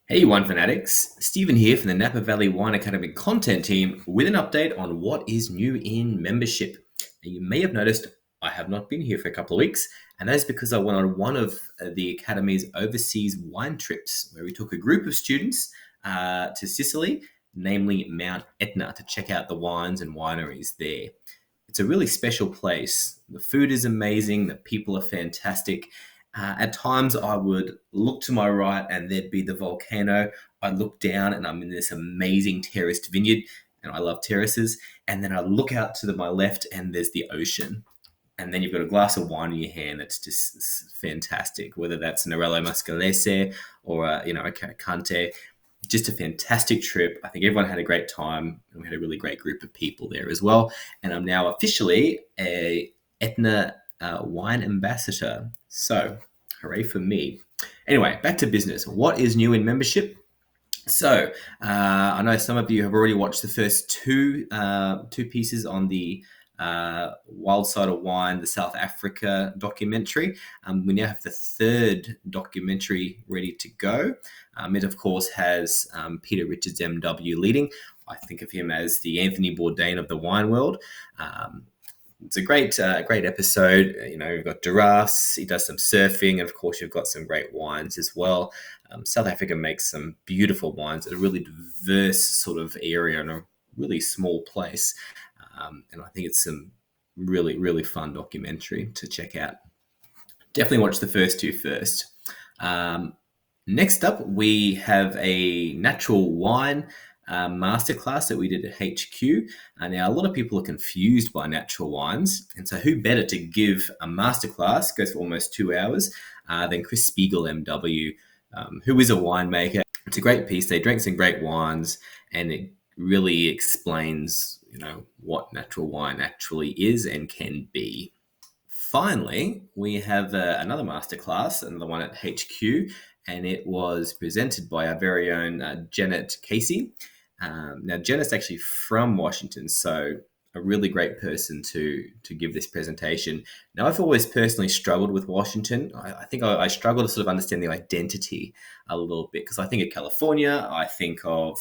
Hey, wine fanatics. Stephen here from the Napa Valley Wine Academy content team with an update on what is new in membership. Now, you may have noticed I have not been here for a couple of weeks, and that is because I went on one of the Academy's overseas wine trips, where we took a group of students to Sicily, namely Mount Etna, to check out the wines and wineries there. It's a really special place. The food is amazing, the people are fantastic. At times, I would look to my right and there'd be the volcano. I'd look down and I'm in this amazing terraced vineyard, and I love terraces. And then I look out to my left and there's the ocean. And then you've got a glass of wine in your hand that's just fantastic, whether that's an Arello Mascalese or a Cante. Just a fantastic trip. I think everyone had a great time, and we had a really great group of people there as well. And I'm now officially a Etna wine ambassador. So, hooray for me. Anyway, back to business. What is new in membership? So, I know some of you have already watched the first two pieces on the Wild Side of Wine, the South Africa documentary. We now have the third documentary ready to go. It, of course, has Peter Richards, MW, leading. I think of him as the Anthony Bourdain of the wine world. It's a great episode. You've got giraffes, he does some surfing, and of course you've got some great wines as well. South Africa makes some beautiful wines at a really diverse sort of area in a really small place. And I think it's some really, really fun documentary to check out. Definitely watch the first two first. Next up, we have a natural wine masterclass that we did at HQ. Now, a lot of people are confused by natural wines, and so who better to give a masterclass, goes for almost 2 hours, than Chris Spiegel, MW, who is a winemaker. It's a great piece. They drink some great wines, and it really explains, what natural wine actually is and can be. Finally, we have another masterclass, another one at HQ, and it was presented by our very own Janet Casey. Now, Janet's actually from Washington, so a really great person to give this presentation. Now, I've always personally struggled with Washington. I think I struggle to sort of understand the identity a little bit, because I think of California, I think of,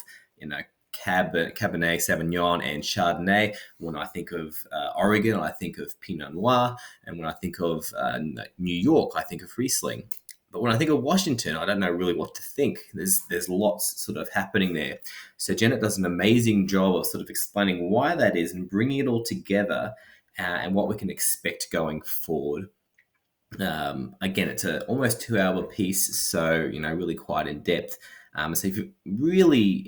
Cabernet Sauvignon and Chardonnay. When I think of Oregon, I think of Pinot Noir. And when I think of New York, I think of Riesling. But when I think of Washington, I don't know really what to think. There's lots sort of happening there. So Janet does an amazing job of sort of explaining why that is and bringing it all together and what we can expect going forward. Again, it's an almost 2 hour piece, so, really quite in depth. So if you really,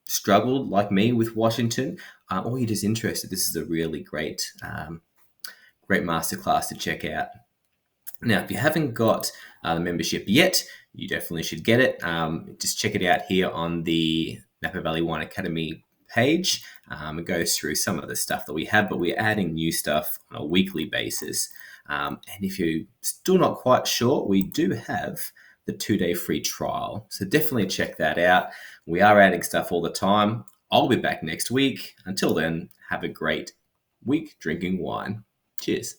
struggled like me with Washington, or you're just interested, this is a really great masterclass to check out. Now, if you haven't got the membership yet, you definitely should get it. Just check it out here on the Napa Valley Wine Academy page. It goes through some of the stuff that we have, but we're adding new stuff on a weekly basis. And if you're still not quite sure, we do have the 2-day free trial. So definitely check that out. We are adding stuff all the time. I'll be back next week. Until then, have a great week drinking wine. Cheers.